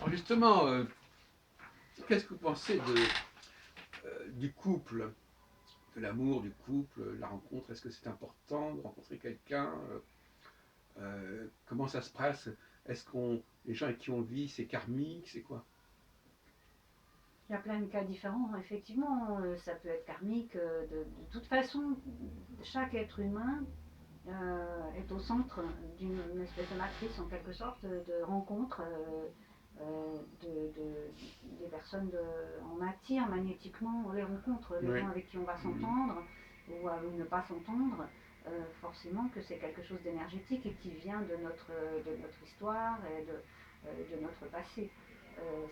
Alors justement, qu'est-ce que vous pensez du couple, de l'amour, du couple, de la rencontre? Est-ce que c'est important de rencontrer quelqu'un? Comment ça se passe? Est-ce qu'on, les gens avec qui on vit, c'est karmique, c'est quoi? Il y a plein de cas différents, effectivement, ça peut être karmique. De toute façon, chaque être humain est au centre d'une espèce de matrice, en quelque sorte, de rencontres des personnes. On attire magnétiquement les rencontres, les Oui. gens avec qui on va Mhm. s'entendre ou ne pas s'entendre. Forcément que c'est quelque chose d'énergétique et qui vient de notre histoire et de notre passé.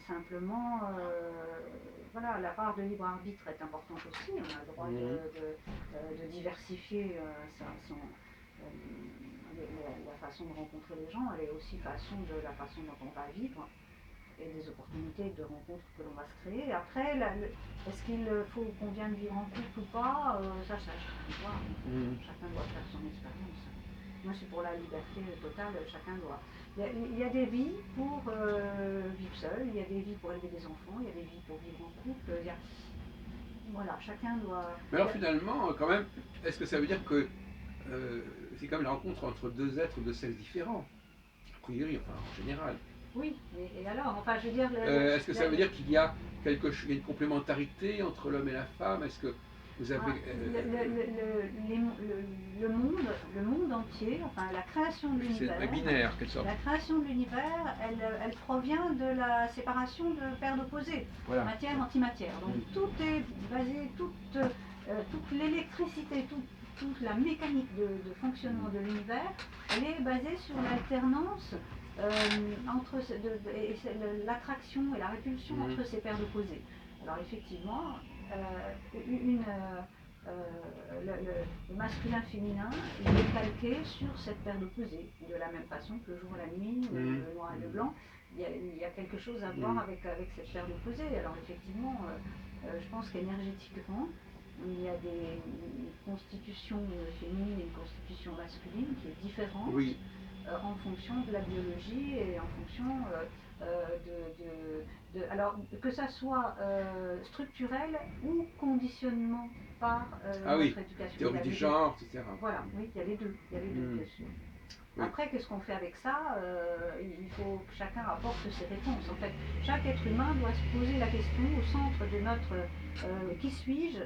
Simplement, voilà, la part de libre arbitre est importante aussi. On a le droit Mhm. de diversifier la façon de rencontrer les gens. Elle est aussi façon de la façon dont on va vivre et des opportunités de rencontres que l'on va se créer. Après, est-ce qu'il faut qu'on vienne vivre en couple ou pas, ça chacun doit, en fait. Mhm. Chacun doit faire son expérience. Moi, je suis pour la liberté totale, chacun doit. Il y a des vies pour vivre seul, il y a des vies pour élever des enfants, il y a des vies pour vivre en couple. Voilà, chacun doit. Mais alors finalement, quand même, est-ce que ça veut dire que c'est quand même la rencontre entre deux êtres de sexes différents? A priori, enfin en général. Oui, et alors, enfin, je veux dire, Est-ce que ça veut dire qu'il y a il y a une complémentarité entre l'homme et la femme? Est-ce que vous ah, avez... le monde entier, enfin la création de c'est l'univers, binaire, quelque sorte. la création de l'univers, elle provient de la séparation de paires d'opposés, Voilà. matière-antimatière. Donc Mm. tout est basé, toute l'électricité, toute la mécanique de fonctionnement de l'univers, elle est basée sur l'alternance entre l'attraction et la répulsion Mm. entre ces paires d'opposés. Alors effectivement, une, le masculin-féminin, il est calqué sur cette paire d'opposés, de la même façon que le jour et la nuit, ou Mm. le noir et le Mm. blanc. Il y a quelque chose à voir Mm. avec cette paire d'opposés. Alors effectivement, je pense qu'énergétiquement, il y a une constitution féminine et une constitution masculine qui est différente Oui. en fonction de la biologie et en fonction alors que ça soit structurel ou conditionnement par Ah notre oui, éducation. Il y théorie a du les deux. genre, etc. Voilà, oui, il y a les deux, Mm. bien sûr. Oui. Après, qu'est-ce qu'on fait avec ça? Il faut que chacun apporte ses réponses. En fait, chaque être humain doit se poser la question au centre de notre qui suis-je,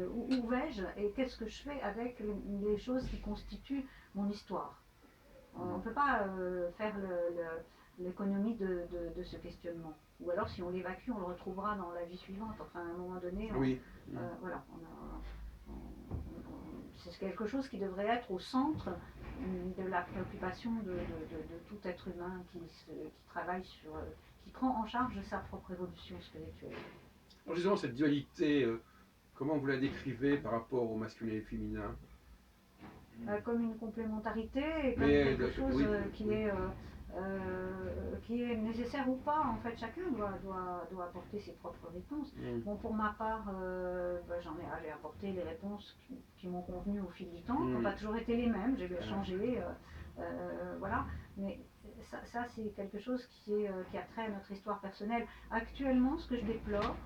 où vais-je et qu'est-ce que je fais avec les choses qui constituent mon histoire. On ne Mm. peut pas faire l'économie de ce questionnement. Ou alors, si on l'évacue, on le retrouvera dans la vie suivante. Enfin, à un moment donné, Oui. Mm. voilà, c'est quelque chose qui devrait être au centre de la préoccupation de tout être humain qui travaille qui prend en charge sa propre évolution spirituelle. Alors justement, cette dualité, comment vous la décrivez par rapport au masculin et féminin? Comme une complémentarité et comme Mais quelque chose oui, oui. qui est nécessaire ou pas. En fait, chacun doit apporter ses propres réponses. Mm. Bon, pour ma part, j'ai apporté les réponses qui m'ont convenu au fil du temps, qui n'ont Mm. pas toujours été les mêmes. J'ai Ah. changé, voilà. Mais ça c'est quelque chose qui a trait à notre histoire personnelle. Actuellement, ce que je déplore,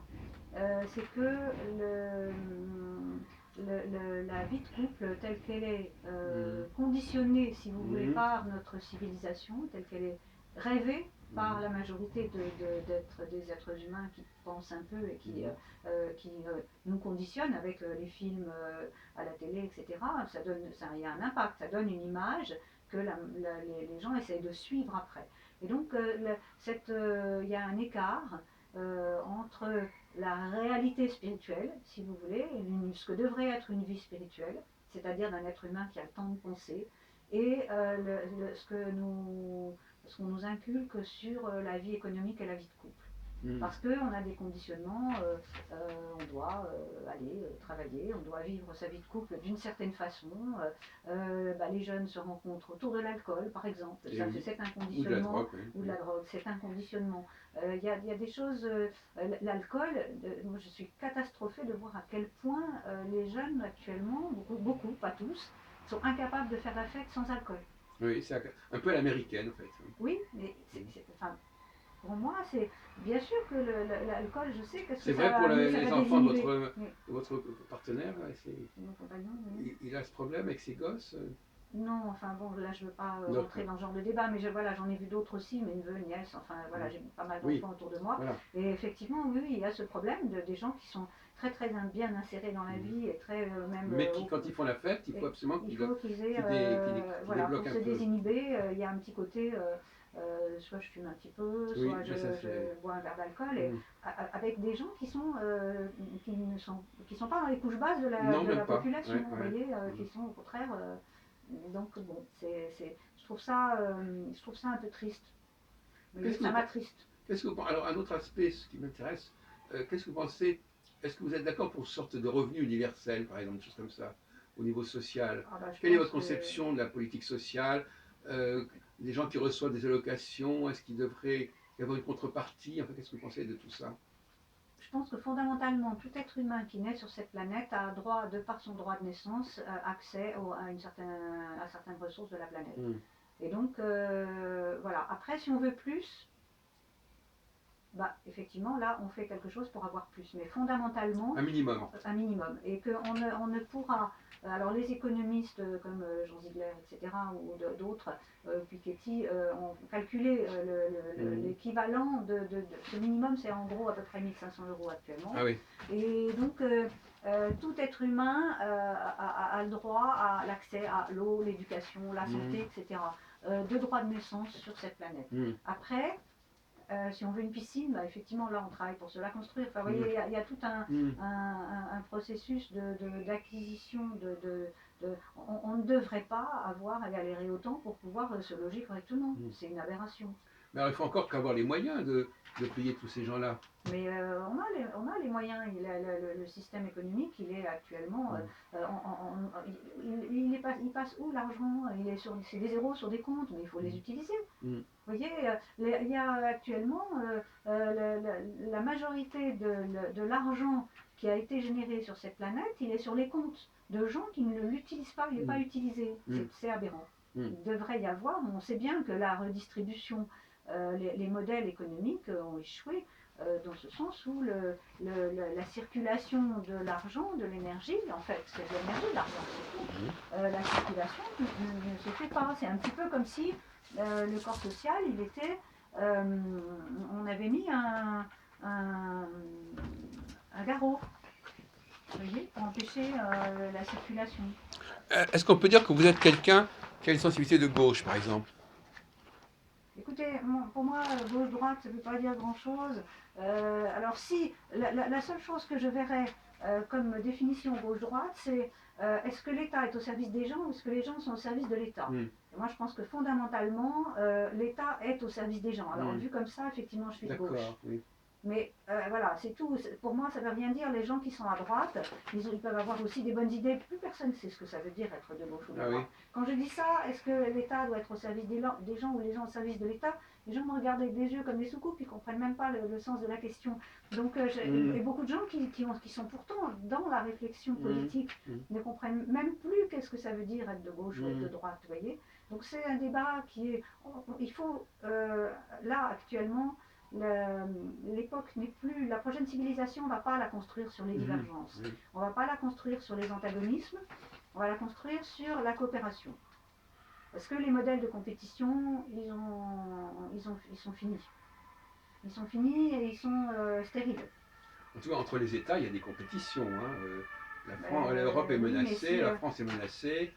c'est que la vie de couple telle qu'elle est Mm. conditionnée, si vous voulez, Mm. par notre civilisation, telle qu'elle est rêvée par Mm. la majorité d'être des êtres humains qui pensent un peu et Mm. qui nous conditionnent avec les films à la télé, etc. Il y a un impact, ça donne une image que les gens essayent de suivre après. Et donc, il y a un écart entre la réalité spirituelle, si vous voulez, ce que devrait être une vie spirituelle, c'est-à-dire d'un être humain qui a le temps de penser, et ce qu'on nous inculque sur la vie économique et la vie de couple. Mm. Parce qu'on a des conditionnements, on doit aller travailler, on doit vivre sa vie de couple d'une certaine façon. Les jeunes se rencontrent autour de l'alcool, par exemple. Et Ça, oui. c'est un Ou de la conditionnement, drogue, oui. ou de Oui. la drogue, c'est un conditionnement. Il y a des choses, l'alcool, moi je suis catastrophée de voir à quel point les jeunes actuellement, beaucoup, pas tous, sont incapables de faire la fête sans alcool. Oui, c'est un peu à l'américaine, en fait. Oui, mais Mm. enfin, Pour moi, c'est bien sûr que l'alcool, je sais qu'est-ce que C'est vrai pour ça les va enfants de désinhiber. Mais votre partenaire, là, mon compagnon, oui. il a ce problème avec ses gosses? Non, enfin bon, là je veux pas rentrer D'accord. dans ce genre de débat, mais voilà, j'en ai vu d'autres aussi, mes neveux, nièces, enfin voilà, Mm. j'ai pas mal Oui, d'enfants autour de moi. voilà. Et effectivement, oui, oui, il y a ce problème des gens qui sont très très bien insérés dans la Mm. vie et très même Mais qui, quand ils font la fête, il faut et absolument il faut qu'ils aient, qu'ils voilà, pour débloquent un se peu. désinhiber, il y a un petit côté, soit je fume un petit peu, Oui, soit mais ça c'est. je bois un verre d'alcool, et Mm. avec des gens qui sont pas dans les couches basses Non, de même la pas. population, Ouais, vous ouais. voyez, Mm. qui sont au contraire. Donc bon, je trouve ça un peu triste. Vous voyez, Qu'est-ce que ça vous, m'attriste. qu'est-ce que vous, alors un autre aspect, ce qui m'intéresse, qu'est-ce que vous pensez? Est-ce que vous êtes d'accord pour une sorte de revenu universel, par exemple, des choses comme ça, au niveau social? Ah bah, je Quelle est pense votre que conception de la politique sociale? Les gens qui reçoivent des allocations, est-ce qu'il devrait y avoir une contrepartie? Enfin, qu'est-ce que vous pensez de tout ça? je pense que fondamentalement, tout être humain qui naît sur cette planète a droit, de par son droit de naissance, accès à certaines ressources de la planète. Mm. Et donc, voilà. Après, si on veut plus, bah, effectivement, là, on fait quelque chose pour avoir plus. Mais fondamentalement, Un minimum. un minimum. Et on ne pourra. Alors, les économistes comme Jean Ziegler, etc., ou d'autres, Piketty, ont calculé Mm. l'équivalent de ce minimum, c'est en gros à peu près 1 500 € actuellement. Ah oui. Et donc, tout être humain a le droit à l'accès à l'eau, l'éducation, la Mm. santé, etc., de droit de naissance sur cette planète. Mm. Après, si on veut une piscine, bah, effectivement, là, on travaille pour se la construire. Enfin, vous Mm. voyez, il y a tout Mm. un processus d'acquisition. On ne devrait pas avoir à galérer autant pour pouvoir se loger correctement. Mm. C'est une aberration. Mais alors, il faut encore qu'avoir les moyens de payer tous ces gens-là. Mais on a les moyens. Le système économique, il est actuellement. Mm. Il passe où l'argent? C'est des zéros sur des comptes, mais il faut les utiliser. Mm. Vous voyez, il y a actuellement la majorité de l'argent qui a été généré sur cette planète, il est sur les comptes de gens qui ne l'utilisent pas, il n'est pas Mm. utilisé. Mm. C'est aberrant. Mm. Il devrait y avoir, on sait bien que la redistribution, les modèles économiques ont échoué dans ce sens où la circulation de l'argent, de l'énergie, en fait, c'est de l'énergie, l'argent, c'est tout. La circulation ne se fait pas. C'est un petit peu comme si le corps social, il était. On avait mis un garrot, vous voyez, pour empêcher la circulation. Est-ce qu'on peut dire que vous êtes quelqu'un qui a une sensibilité de gauche, par exemple? Écoutez, pour moi, gauche-droite, ça ne veut pas dire grand-chose. Alors si, la seule chose que je verrais comme définition gauche-droite, c'est est-ce que l'État est au service des gens ou est-ce que les gens sont au service de l'État? Mm. Moi, je pense que fondamentalement, l'État est au service des gens. Alors, Mm. vu comme ça, effectivement, je suis de gauche. D'accord, oui. Mais voilà, c'est tout. Pour moi, ça ne veut rien dire. Les gens qui sont à droite, ils peuvent avoir aussi des bonnes idées. Plus personne ne sait ce que ça veut dire être de gauche ou de Ah oui. droite. Quand je dis ça, est-ce que l'État doit être au service des gens ou les gens au service de l'État? Les gens me regardent avec des yeux comme des soucoupes, ils ne comprennent même pas le sens de la question. Donc, Mm. et beaucoup de gens qui sont pourtant dans la réflexion politique Mm. ne comprennent même plus qu'est-ce que ça veut dire être de gauche ou être de droite, vous voyez. Donc c'est un débat qui est... Il faut, là, actuellement, l'époque n'est plus. La prochaine civilisation, on ne va pas la construire sur les divergences. Mm. On ne va pas la construire sur les antagonismes. On va la construire sur la coopération. Parce que les modèles de compétition, ils sont finis. Ils sont finis et ils sont stériles. En tout cas, entre les États, il y a des compétitions. Hein. L'Europe est Oui, mais menacée, si, la France est menacée.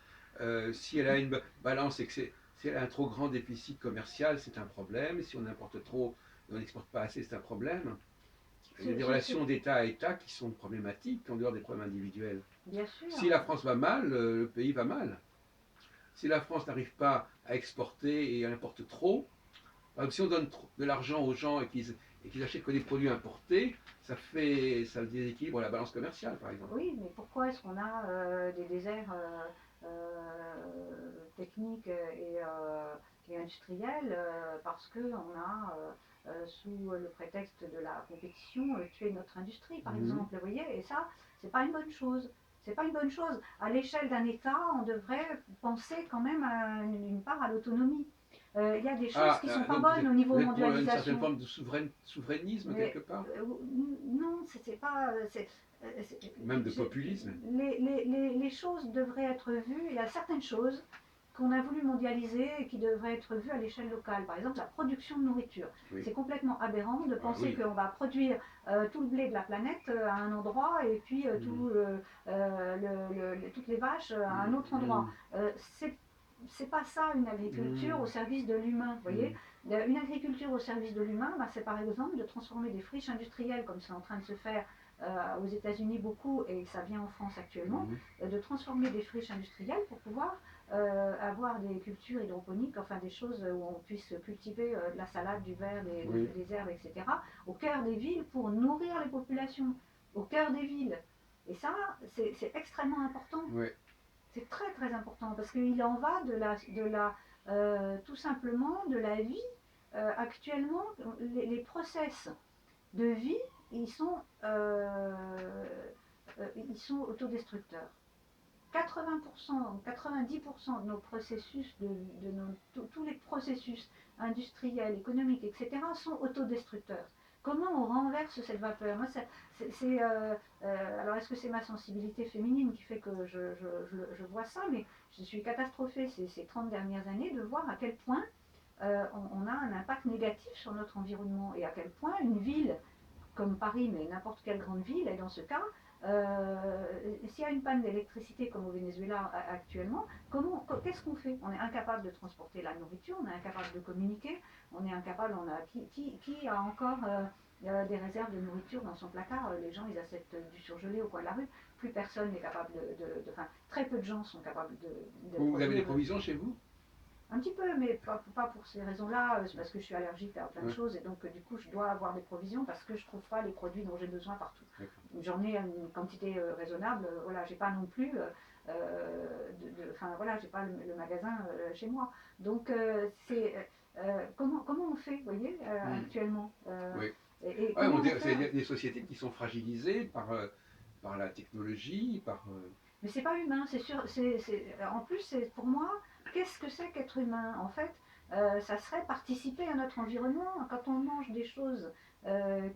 Si elle a une balance et que si elle a un trop grand déficit commercial, c'est un problème. Si on importe trop et on n'exporte pas assez, c'est un problème. Il y a des relations d'État à État qui sont problématiques en dehors des problèmes individuels. Bien sûr. Si la France va mal, le pays va mal. Si la France n'arrive pas à exporter et importe trop, par exemple, si on donne de l'argent aux gens et qu'ils achètent que des produits importés, ça déséquilibre la balance commerciale, par exemple. Oui, mais pourquoi est-ce qu'on a des déserts techniques et industriels? Parce qu'on a, sous le prétexte de la compétition, tué notre industrie, par exemple. Vous voyez, et ça, c'est pas une bonne chose. C'est pas une bonne chose. À l'échelle d'un État, on devrait penser quand même une part à l'autonomie. Il y a des choses qui sont pas donc bonnes au niveau vous êtes pour une certaine mondialisation. forme de souverainisme Mais quelque part, non, c'est pas. même de populisme. Les choses devraient être vues. Il y a certaines choses qu'on a voulu mondialiser et qui devraient être vues à l'échelle locale. Par exemple, la production de nourriture. Oui. C'est complètement aberrant de Ah penser oui. qu'on va produire tout le blé de la planète à un endroit et puis toutes les vaches à un autre endroit. C'est pas ça une agriculture au service de l'humain, vous voyez. Une agriculture au service de l'humain, bah, c'est par exemple de transformer des friches industrielles, comme c'est en train de se faire aux États-Unis beaucoup, et ça vient en France actuellement, de transformer des friches industrielles pour pouvoir avoir des cultures hydroponiques, enfin des choses où on puisse cultiver de la salade, du verre, des herbes, etc., au cœur des villes pour nourrir les populations, au cœur des villes. Et ça, c'est extrêmement important. Oui. C'est très très important parce qu'il en va tout simplement de la vie. Actuellement, les process de vie, ils sont autodestructeurs. 80%, 90% de nos processus, tous les processus industriels, économiques, etc., sont autodestructeurs. Comment on renverse cette vapeur? Moi, alors, est-ce que c'est ma sensibilité féminine qui fait que je vois ça? Mais je suis catastrophée ces 30 dernières années de voir à quel point on a un impact négatif sur notre environnement et à quel point une ville comme Paris, mais n'importe quelle grande ville, et dans ce cas, s'il y a une panne d'électricité comme au Venezuela actuellement, qu'est-ce qu'on fait? On est incapable de transporter la nourriture, on est incapable de communiquer, on est incapable, qui a encore des réserves de nourriture dans son placard? Les gens, ils achètent du surgelé au coin de la rue. Plus personne n'est capable enfin, très peu de gens sont capables de Vous avez des produire. provisions chez vous? Un petit peu, mais pas pour ces raisons-là. C'est parce que je suis allergique à plein de choses et donc du coup je dois avoir des provisions parce que je trouve pas les produits dont j'ai besoin partout. J'en ai une quantité raisonnable. Voilà, j'ai pas non plus. Enfin voilà, j'ai pas le magasin chez moi. Donc comment on fait, vous voyez, actuellement. Oui. Et Ouais, comment on c'est fait? des sociétés qui sont fragilisées par la technologie, Mais c'est pas humain, c'est sûr. En plus, pour moi, qu'est-ce que c'est qu'être humain? En fait, ça serait participer à notre environnement. Quand on mange des choses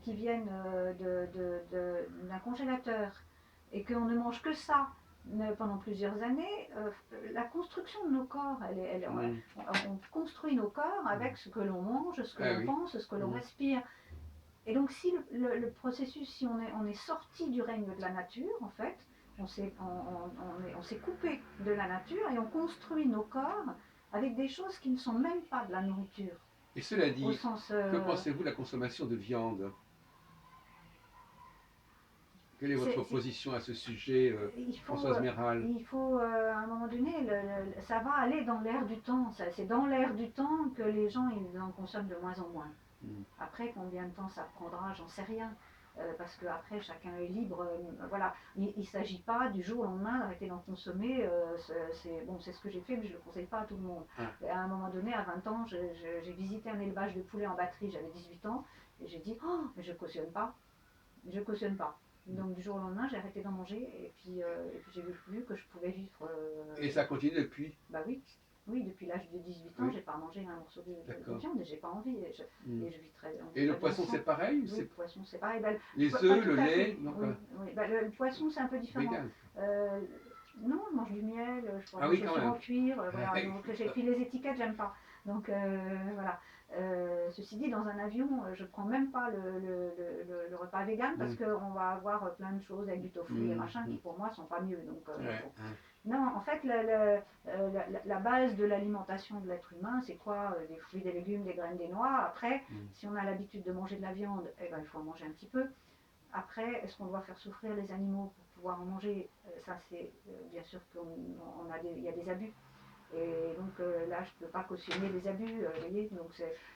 qui viennent d'un congélateur et qu'on ne mange que ça pendant plusieurs années, la construction de nos corps, on construit nos corps avec ce que l'on mange, ce que l'on pense, ce que l'on respire. Et donc, si le processus, si on est sorti du règne de la nature, en fait, on s'est coupé de la nature et on construit nos corps avec des choses qui ne sont même pas de la nourriture. Et cela Au dit, sens. que pensez-vous de la consommation de viande? Quelle est votre position à ce sujet, Françoise Méral? Il faut à un moment donné, ça va aller dans l'air du temps. C'est dans l'air du temps que les gens ils en consomment de moins en moins. Après, combien de temps ça prendra, j'en sais rien. Parce qu'après, chacun est libre. Voilà. Il ne s'agit pas du jour au lendemain d'arrêter d'en consommer. C'est ce que j'ai fait, mais je ne le conseille pas à tout le monde. À un moment donné, à 20 ans, j'ai visité un élevage de poulets en batterie, j'avais 18 ans, et j'ai dit, oh, mais je ne cautionne pas. Je cautionne pas. Donc du jour au lendemain, j'ai arrêté d'en manger, et puis j'ai vu que je pouvais vivre. Et ça continue depuis? Bah oui. Oui, depuis l'âge de 18 ans, j'ai pas mangé un morceau de viande et j'ai pas envie. Et je vis très, et le poisson, c'est pareil? Oui, le poisson, c'est pareil. Les œufs, le lait? Le poisson, c'est un peu différent. Non, je mange du miel, je prends des chaussures en cuir. Voilà, et puis les étiquettes, j'aime pas. Donc voilà. Ceci dit, dans un avion, je prends même pas le repas vegan parce qu'on va avoir plein de choses avec du tofu et machin qui pour moi sont pas mieux. Donc, non, en fait, la base de l'alimentation de l'être humain, c'est quoi? Des fruits, des légumes, des graines, des noix. Après, si on a l'habitude de manger de la viande, eh ben, il faut en manger un petit peu. Après, est-ce qu'on doit faire souffrir les animaux pour pouvoir en manger? Ça, c'est bien sûr qu'il y a des abus. Et donc là, je ne peux pas cautionner les abus, voyez. Donc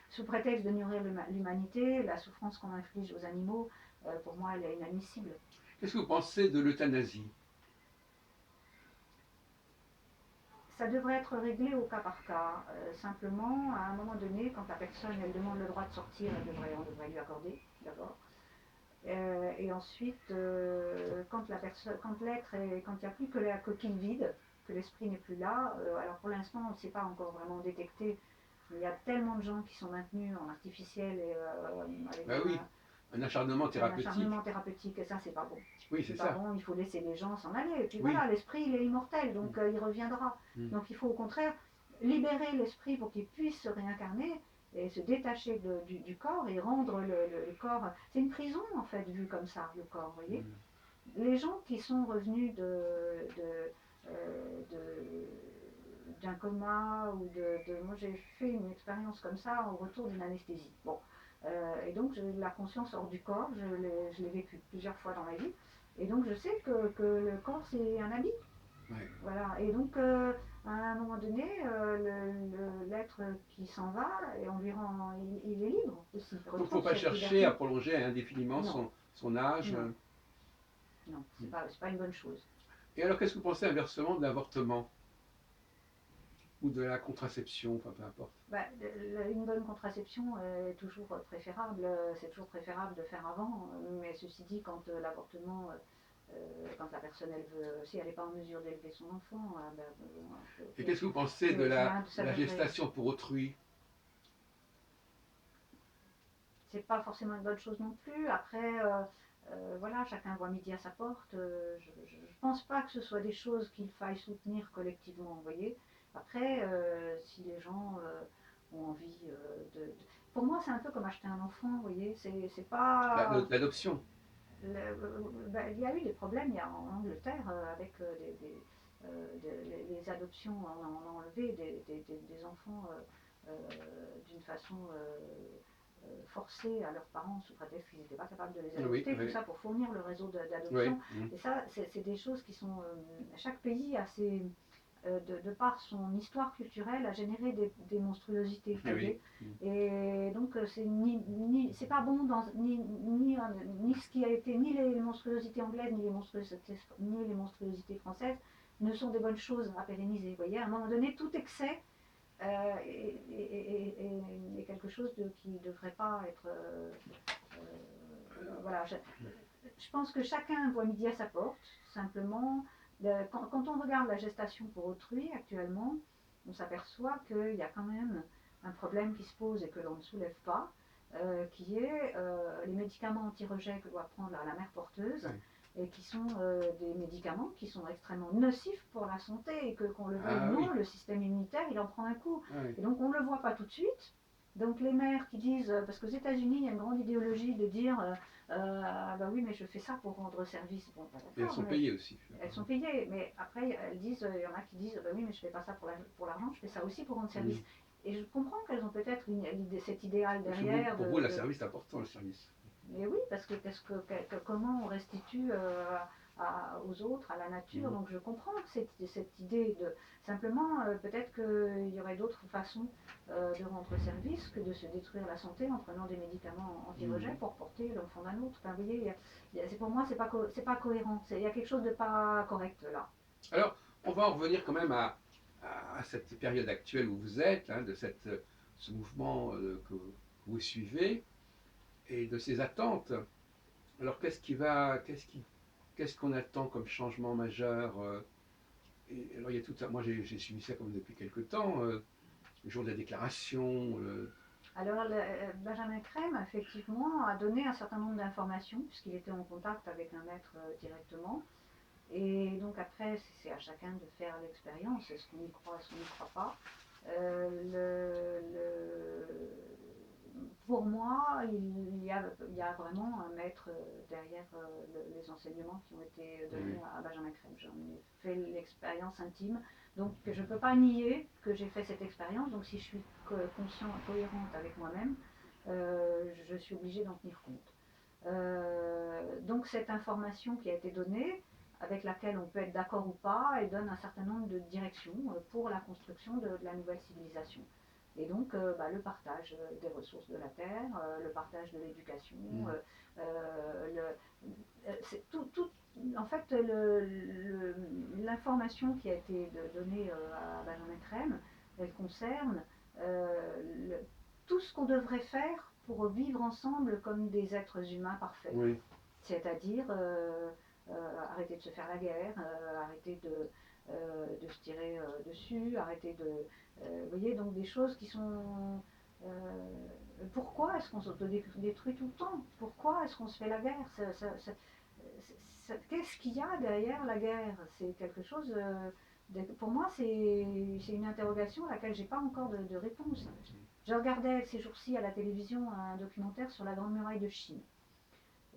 sous prétexte de nourrir l'humanité, la souffrance qu'on inflige aux animaux, pour moi, elle est inadmissible. Qu'est-ce que vous pensez de l'euthanasie? Ça devrait être réglé au cas par cas. Simplement, à un moment donné, quand la personne elle demande le droit de sortir, on devrait lui accorder d'abord. Et ensuite, quand l'être quand il n'y a plus que la coquille vide, que l'esprit n'est plus là, alors pour l'instant on ne sait pas encore vraiment détecter Il y a tellement de gens qui sont maintenus en artificiel et avec Ben oui, un acharnement un thérapeutique. acharnement thérapeutique, et ça, c'est pas bon. Oui, C'est c'est pas ça. bon, il faut laisser les gens s'en aller. Et puis Oui. voilà, l'esprit, il est immortel, donc il reviendra. Mm. Donc il faut au contraire libérer l'esprit pour qu'il puisse se réincarner et se détacher du corps et rendre le corps. C'est une prison, en fait, vu comme ça, le corps, vous voyez. Les gens qui sont revenus d'un coma ou moi j'ai fait une expérience comme ça au retour d'une anesthésie. Bon, et donc j'ai la conscience hors du corps, je l'ai vécu plusieurs fois dans ma vie, et donc je sais que le corps c'est un habit. Ouais. Voilà, et donc à un moment donné, l'être qui s'en va, et on lui rend, il est libre aussi. Donc il ne faut pas chercher à prolonger indéfiniment son âge. Non. Non, c'est pas une bonne chose. Et alors, qu'est-ce que vous pensez inversement de l'avortement ou de la contraception, enfin peu importe. Bah, une bonne contraception est toujours préférable, c'est toujours préférable de faire avant, mais ceci dit, quand l'avortement, quand la personne, elle veut, si elle n'est pas en mesure d'élever son enfant, Et qu'est-ce que vous pensez de la gestation pour autrui? C'est pas forcément une bonne chose non plus. Après, voilà, chacun voit midi à sa porte. Je pense pas que ce soit des choses qu'il faille soutenir collectivement, vous voyez. Après, si les gens ont envie Pour moi, c'est un peu comme acheter un enfant, vous voyez. C'est pas... L'adoption. Il y a eu des problèmes en Angleterre avec les adoptions. On a enlevé des enfants d'une façon forcés à leurs parents sous prétexte qu'ils n'étaient pas capables de les adopter, tout ça pour fournir le réseau d'adoption. Et ça, c'est des choses qui sont... chaque pays a ses... de par son histoire culturelle, a généré des monstruosités. Et donc, c'est pas bon, ni ce qui a été, ni les monstruosités anglaises, ni les monstruosités françaises ne sont des bonnes choses à pérenniser. Vous voyez, à un moment donné, tout excès et quelque chose qui ne devrait pas être... voilà, je pense que chacun voit midi à sa porte, simplement. Quand on regarde la gestation pour autrui actuellement, on s'aperçoit qu'il y a quand même un problème qui se pose et que l'on ne soulève pas, qui est les médicaments anti-rejet que doit prendre la mère porteuse. Et qui sont des médicaments qui sont extrêmement nocifs pour la santé et que qu'on le veuille ou non, le système immunitaire, il en prend un coup. Et donc on ne le voit pas tout de suite. Donc les mères qui disent, parce qu'aux États-Unis, il y a une grande idéologie de dire, bah oui, mais je fais ça pour rendre service. Bon, bah, et elles sont payées aussi. Elles sont payées, mais après elles disent, il y en a qui disent, bah oui, mais je fais pas ça pour l'argent, je fais ça aussi pour rendre service. Et je comprends qu'elles ont peut-être cet idéal derrière. Pour vous, le service est important, le service. Mais oui, parce que, comment on restitue aux autres, à la nature. Donc je comprends cette idée de... Simplement, peut-être qu'il y aurait d'autres façons de rendre service que de se détruire la santé en prenant des médicaments anti-rejet pour porter l'enfant d'un autre. Enfin, vous voyez, pour moi, c'est pas cohérent. Il y a quelque chose de pas correct là. Alors, on va en revenir quand même à cette période actuelle où vous êtes, hein, de ce mouvement que vous suivez et de ces attentes. Alors qu'est-ce qu'on attend comme changement majeur alors il y a tout ça. Moi j'ai suivi ça comme depuis quelques temps, le jour de la déclaration. Alors Benjamin Crème effectivement a donné un certain nombre d'informations puisqu'il était en contact avec un maître directement. Et donc après c'est à chacun de faire l'expérience, est-ce qu'on y croit, est-ce qu'on n'y croit pas. Pour moi, il y a vraiment un maître derrière les enseignements qui ont été donnés à Benjamin Crème. J'en ai fait l'expérience intime, donc je ne peux pas nier que j'ai fait cette expérience. Donc si je suis consciente, cohérente avec moi-même, je suis obligée d'en tenir compte. Donc cette information qui a été donnée, avec laquelle on peut être d'accord ou pas, elle donne un certain nombre de directions pour la construction de la nouvelle civilisation. Et donc le partage des ressources de la terre, le partage de l'éducation, en fait l'information qui a été donnée à Benjamin Crème, elle concerne tout ce qu'on devrait faire pour vivre ensemble comme des êtres humains parfaits. Oui. C'est-à-dire arrêter de se faire la guerre, arrêter de se tirer dessus, arrêter de... vous voyez, donc des choses qui sont... pourquoi est-ce qu'on s'autodétruit tout le temps? Pourquoi est-ce qu'on se fait la guerre? Qu'est-ce qu'il y a derrière la guerre? C'est quelque chose... pour moi, c'est une interrogation à laquelle j'ai pas encore de réponse. Je regardais ces jours-ci à la télévision un documentaire sur la Grande Muraille de Chine.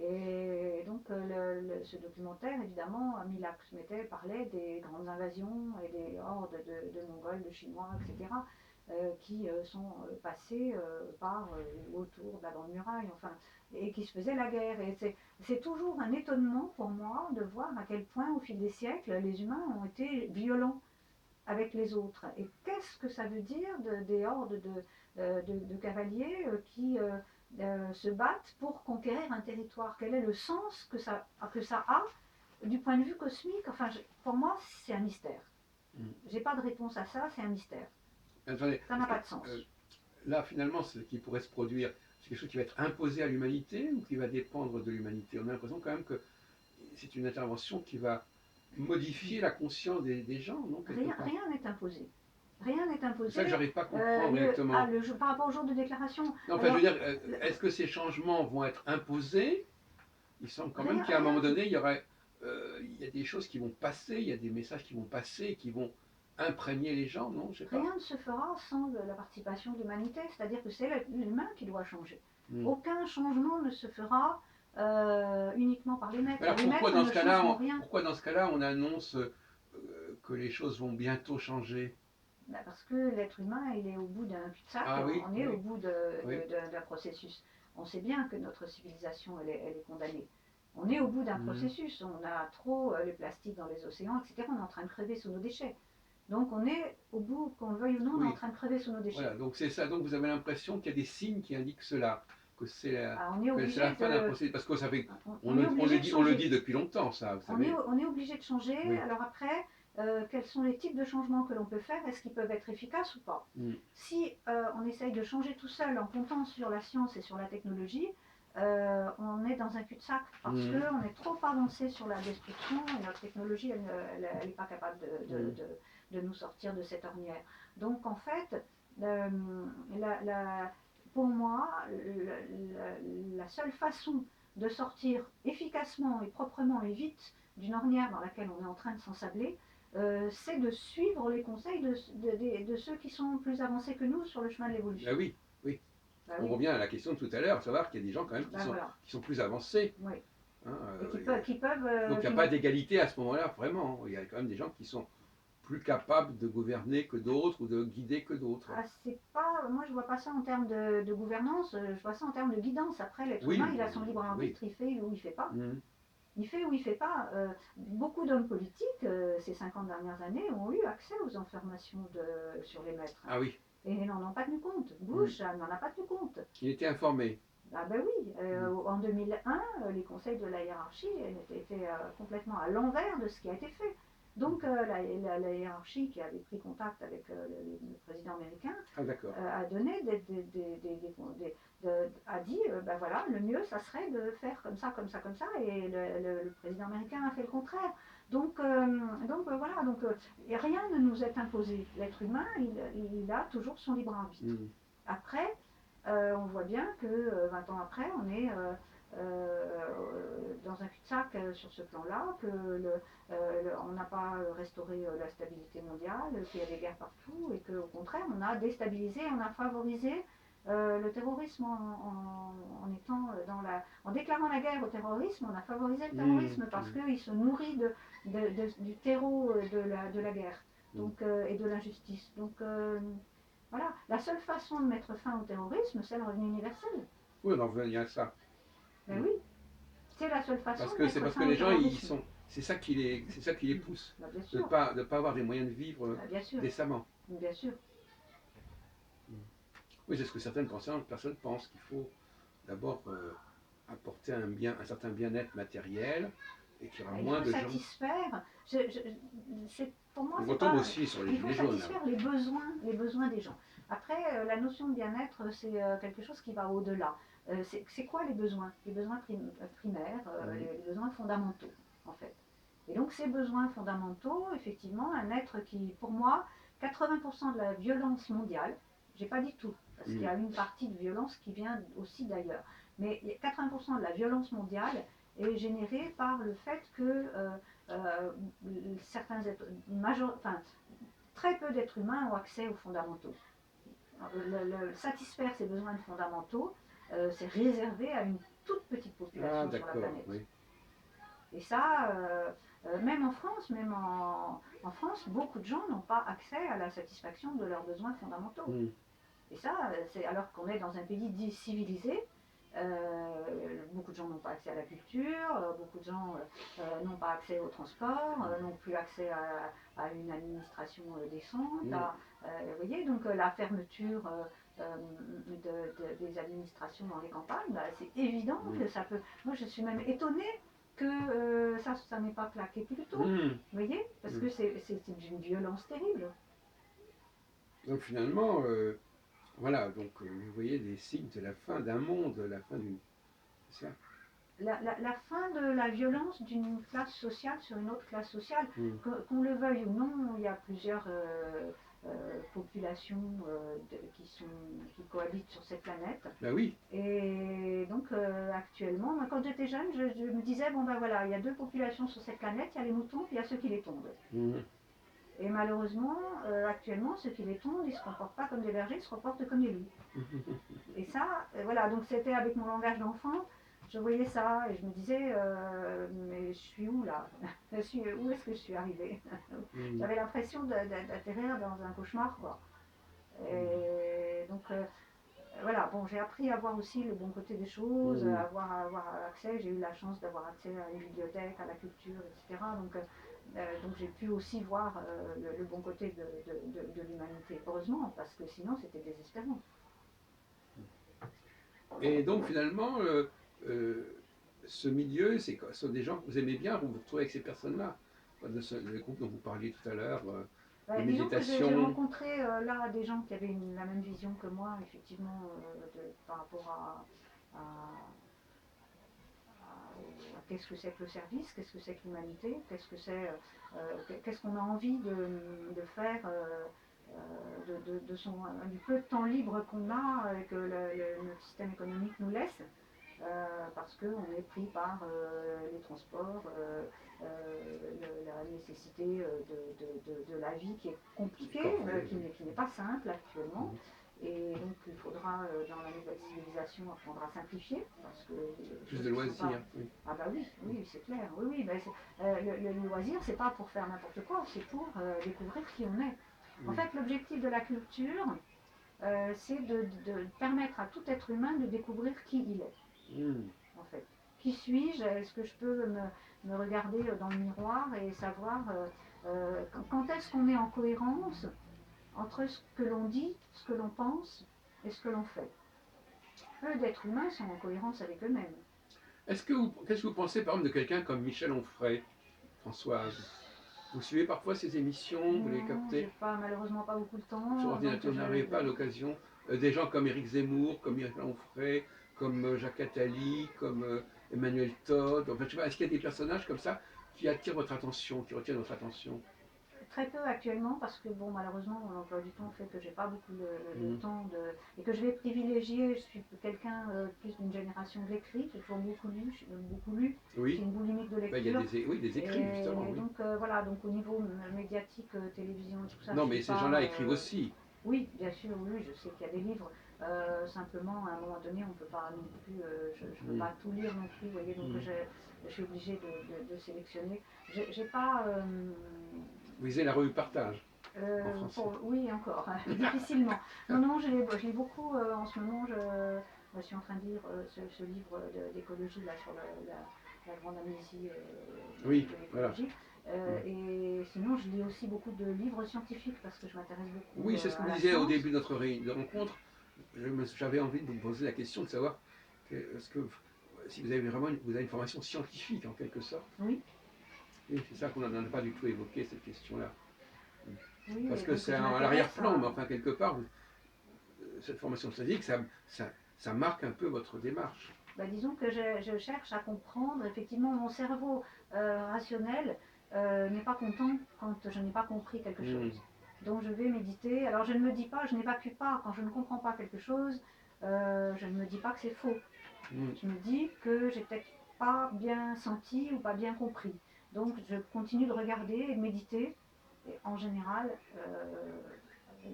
Et donc ce documentaire, évidemment, parlait des grandes invasions et des hordes de Mongols, de Chinois, etc., qui sont passés par autour de la Grande Muraille, enfin, et qui se faisaient la guerre. Et c'est toujours un étonnement pour moi de voir à quel point, au fil des siècles, les humains ont été violents avec les autres. Et qu'est-ce que ça veut dire des hordes de cavaliers qui se battent pour conquérir un territoire? Quel est le sens que ça a du point de vue cosmique? Enfin, pour moi, c'est un mystère. J'ai pas de réponse à ça, c'est un mystère. Attendez, ça n'a pas de sens. Là, finalement, ce qui pourrait se produire, c'est quelque chose qui va être imposé à l'humanité ou qui va dépendre de l'humanité? On a l'impression quand même que c'est une intervention qui va modifier la conscience des gens, non? Rien n'est imposé. Rien n'est imposé. C'est ça que j'arrive pas à comprendre exactement. Par rapport au jour de déclaration. Non, enfin, je veux dire, est-ce que ces changements vont être imposés? Il semble quand même qu'à un moment donné, il y a des choses qui vont passer, il y a des messages qui vont passer, qui vont imprégner les gens, non? Je sais pas. Rien ne se fera sans la participation de l'humanité, c'est-à-dire que c'est l'humain qui doit changer. Aucun changement ne se fera uniquement par les maîtres. Alors les pourquoi, maîtres pourquoi dans ce cas-là on annonce que les choses vont bientôt changer? Parce que l'être humain, il est au bout d'un cul-de-sac, on est au bout d'un processus. On sait bien que notre civilisation, elle est condamnée. On est au bout d'un processus, on a trop les plastiques dans les océans, etc. On est en train de crever sous nos déchets. Donc on est au bout, qu'on le veuille ou non, on est en train de crever sous nos déchets. Voilà, donc c'est ça, donc vous avez l'impression qu'il y a des signes qui indiquent cela, que c'est la fin d'un processus, parce que ça fait, on le dit depuis longtemps, ça, vous savez. On est obligé de changer, alors après, quels sont les types de changements que l'on peut faire? Est-ce qu'ils peuvent être efficaces ou pas? Si on essaye de changer tout seul en comptant sur la science et sur la technologie, on est dans un cul-de-sac parce qu'on est trop avancé sur la destruction et notre technologie, elle n'est pas capable de nous sortir de cette ornière. Donc en fait, pour moi, la seule façon de sortir efficacement et proprement et vite d'une ornière dans laquelle on est en train de s'ensabler, c'est de suivre les conseils de ceux qui sont plus avancés que nous sur le chemin de l'évolution. Ah oui, oui. On revient à la question de tout à l'heure, savoir qu'il y a des gens quand même qui sont plus avancés. Oui. Hein, qui peuvent, donc il n'y a pas d'égalité à ce moment-là, vraiment. Il y a quand même des gens qui sont plus capables de gouverner que d'autres ou de guider que d'autres. Moi je ne vois pas ça en termes de gouvernance, je vois ça en termes de guidance. Après, l'être humain, il a son libre arbitre, il fait ou il ne fait pas. Il fait ou il ne fait pas. Beaucoup d'hommes politiques, ces 50 dernières années, ont eu accès aux informations sur les maîtres. Ah oui. Et ils n'en ont pas tenu compte. Bush n'en a pas tenu compte. Il était informé. Ah ben oui, en 2001, les conseils de la hiérarchie étaient complètement à l'envers de ce qui a été fait. Donc la hiérarchie qui avait pris contact avec le président américain a donné a dit ben voilà, le mieux ça serait de faire comme ça, comme ça, comme ça, et le président américain a fait le contraire. Donc voilà, rien ne nous est imposé. L'être humain, il a toujours son libre arbitre. Après, on voit bien que 20 ans après, on est dans un cul-de-sac sur ce plan-là, on n'a pas restauré la stabilité mondiale, qu'il y a des guerres partout, et qu'au contraire, on a déstabilisé, on a favorisé le terrorisme en déclarant la guerre au terrorisme, on a favorisé le terrorisme parce qu'il se nourrit du terreau de la guerre et de l'injustice. Donc voilà, la seule façon de mettre fin au terrorisme, c'est le revenu universel. Oui, on en revient à ça. Ben oui, c'est la seule façon. C'est parce que les gens, c'est ça qui les pousse, de ne pas avoir les moyens de vivre décemment. Bien sûr. Oui, c'est ce que certaines personnes pensent, qu'il faut d'abord apporter un certain bien-être matériel et qu'il y aura moins de gens. Pour moi, on retombe aussi sur les gilets jaunes. Il faut satisfaire les besoins des gens. Après, la notion de bien-être, c'est quelque chose qui va au-delà. C'est quoi les besoins? Les besoins primaires, les besoins fondamentaux, en fait. Et donc ces besoins fondamentaux, effectivement, un être qui, pour moi, 80% de la violence mondiale, j'ai pas dit tout, parce qu'il y a une partie de violence qui vient aussi d'ailleurs, mais 80% de la violence mondiale est générée par le fait que euh, certains êtres, enfin, très peu d'êtres humains ont accès aux fondamentaux. Satisfaire ces besoins fondamentaux, c'est réservé à une toute petite population sur la planète. Oui. Et ça, même en France, en France, beaucoup de gens n'ont pas accès à la satisfaction de leurs besoins fondamentaux. Et ça, c'est alors qu'on est dans un pays dit civilisé. Beaucoup de gens n'ont pas accès à la culture, beaucoup de gens n'ont pas accès au transport, n'ont plus accès à une administration décente. Vous voyez, donc la fermeture des administrations dans les campagnes, bah, c'est évident que ça peut. Moi, je suis même étonnée que ça n'ait pas claqué plus tôt. Vous voyez, parce que c'est d'une violence terrible. Donc finalement, voilà, donc vous voyez des signes de la fin d'un monde, la fin d'une. C'est ça. La fin de la violence d'une classe sociale sur une autre classe sociale, qu'on le veuille ou non, il y a plusieurs populations qui cohabitent sur cette planète. Ben oui. Et donc actuellement, moi, quand j'étais jeune, je me disais, bon ben voilà, il y a deux populations sur cette planète, il y a les moutons, puis il y a ceux qui les tondent. Et malheureusement, actuellement, ceux qui les tondent, ils ne se comportent pas comme des bergers, ils se comportent comme des loups. Et ça, voilà, donc c'était avec mon langage d'enfant, je voyais ça et je me disais, mais je suis où là? Où est-ce que je suis arrivée? J'avais l'impression d'atterrir dans un cauchemar, quoi. Et donc, voilà, bon, j'ai appris à voir aussi le bon côté des choses, à avoir accès, j'ai eu la chance d'avoir accès à une bibliothèque, à la culture, etc. Donc j'ai pu aussi voir le bon côté de l'humanité, heureusement, parce que sinon c'était désespérant. Et donc finalement, ce milieu, ce sont des gens que vous aimez bien, vous vous retrouvez avec ces personnes-là, le groupe dont vous parliez tout à l'heure, de méditation. J'ai rencontré là des gens qui avaient la même vision que moi, effectivement, par rapport à qu'est-ce que c'est que le service, qu'est-ce que c'est que l'humanité, qu'est-ce qu'on a envie de faire du peu de temps libre qu'on a et que notre système économique nous laisse. Parce qu'on est pris par les transports, la nécessité de la vie qui est compliquée, qui n'est pas simple actuellement. Et donc il faudra, dans la nouvelle civilisation, apprendre à simplifier. Parce que plus de loisirs. Pas... Ah bah oui, c'est clair. Oui, ben le loisir, c'est pas pour faire n'importe quoi, c'est pour découvrir qui on est. En fait, l'objectif de la culture, c'est de permettre à tout être humain de découvrir qui il est. En fait, qui suis-je? Est-ce que je peux me regarder dans le miroir et savoir quand est-ce qu'on est en cohérence entre ce que l'on dit, ce que l'on pense et ce que l'on fait? Peu d'êtres humains sont en cohérence avec eux-mêmes. Qu'est-ce que vous pensez par exemple de quelqu'un comme Michel Onfray, Françoise? Vous suivez parfois ces émissions, vous les captez? J'ai malheureusement pas beaucoup de temps. Sur ordinateur, vous n'arrivez pas à l'occasion. Des gens comme Éric Zemmour, comme Michel Onfray, comme Jacques Attali, comme Emmanuel Todd. Enfin, je sais pas, est-ce qu'il y a des personnages comme ça qui attirent votre attention, qui retiennent votre attention? Très peu actuellement parce que bon, malheureusement mon emploi du temps fait que j'ai pas beaucoup le temps et que je vais privilégier. Je suis quelqu'un plus d'une génération de l'écrit, j'ai toujours beaucoup lu, Oui. J'ai une boulimique de lecture. Il y a des écrits justement. Et donc voilà, donc au niveau médiatique, télévision, tout ça. Non, mais ces gens-là écrivent aussi. Oui, bien sûr, oui, je sais qu'il y a des livres. Simplement, à un moment donné, on peut pas non plus, je ne peux pas tout lire non plus, vous voyez, donc je suis obligée de sélectionner. J'ai pas. Vous lisez la revue Partage en français. Oui, encore, difficilement. Non, je lis beaucoup en ce moment. Je suis en train de lire ce livre d'écologie là sur la grande amnésie de l'écologie. Et sinon, je lis aussi beaucoup de livres scientifiques parce que je m'intéresse beaucoup. Oui, c'est ce que vous disiez au début de notre rencontre. J'avais envie de vous poser la question de savoir si vous avez vraiment une formation scientifique en quelque sorte. Oui. Oui, c'est ça qu'on n'a pas du tout évoqué, cette question-là. Oui, parce que c'est à l'arrière-plan, mais enfin, quelque part, cette formation scientifique, ça marque un peu votre démarche. Disons que je cherche à comprendre, effectivement, mon cerveau rationnel n'est pas content quand je n'ai pas compris quelque Mm. chose. Donc je vais méditer. Alors je ne me dis pas, je n'évacue pas quand je ne comprends pas quelque chose. Je ne me dis pas que c'est faux. Mm. Je me dis que j'ai peut-être pas bien senti ou pas bien compris. Donc je continue de regarder et de méditer. Et en général,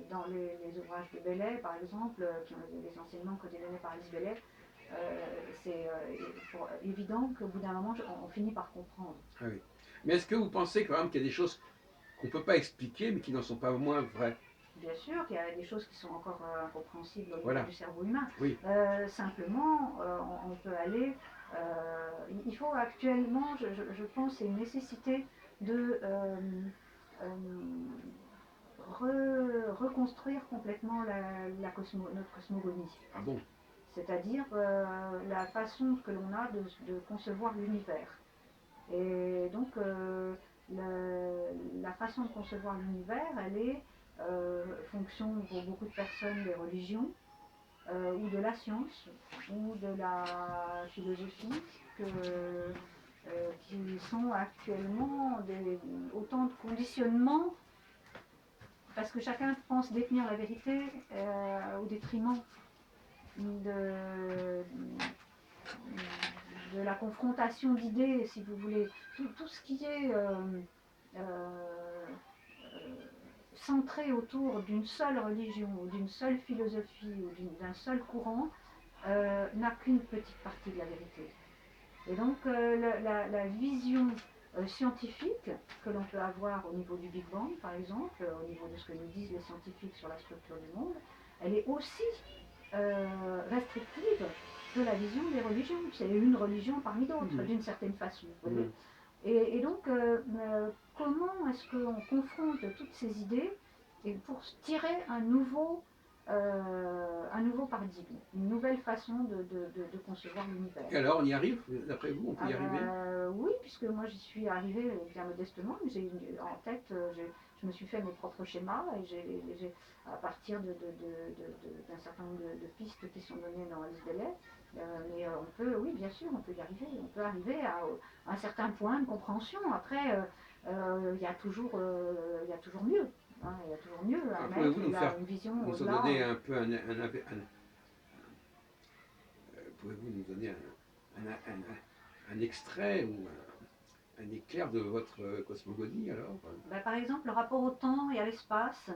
dans les ouvrages de Bellet, par exemple, qui ont les enseignements que donnés par Alice Bellet, c'est évident qu'au bout d'un moment, on finit par comprendre. Ah oui. Mais est-ce que vous pensez quand même qu'il y a des choses qu'on ne peut pas expliquer, mais qui n'en sont pas moins vraies? Bien sûr qu'il y a des choses qui sont encore incompréhensibles au niveau Voilà. du cerveau humain. Oui. Simplement, on peut aller. Il faut actuellement, je pense, c'est une nécessité de reconstruire complètement notre cosmogonie. Ah bon? C'est-à-dire la façon que l'on a de concevoir l'univers. Et donc, la façon de concevoir l'univers, elle est fonction pour beaucoup de personnes des religions, ou de la science, ou de la philosophie, qui sont actuellement autant de conditionnements, parce que chacun pense détenir la vérité au détriment de, de la confrontation d'idées, si vous voulez. Tout ce qui est centré autour d'une seule religion, ou d'une seule philosophie, ou d'un seul courant, n'a qu'une petite partie de la vérité. Et donc la vision scientifique que l'on peut avoir au niveau du Big Bang, par exemple, au niveau de ce que nous disent les scientifiques sur la structure du monde, elle est aussi restrictive de la vision des religions. C'est une religion parmi d'autres, d'une certaine façon. Vous voyez. Et donc, comment est-ce qu'on confronte toutes ces idées et pour tirer un nouveau paradigme, une nouvelle façon de concevoir l'univers. Et alors, on y arrive? D'après vous, on peut y arriver? Oui, puisque moi j'y suis arrivée bien modestement. En tête, je me suis fait mes propres schémas et à partir d'un certain nombre de pistes qui sont données dans Alice Bellet. Mais on peut, oui, bien sûr, on peut y arriver. On peut arriver à un certain point de compréhension. Après, il y a toujours mieux. Hein, il y a toujours mieux à mettre. Pouvez-vous Une vision nous au-delà. donner un peu pouvez-vous nous donner un extrait ou un éclair de votre cosmogonie alors? Par exemple, le rapport au temps et à l'espace.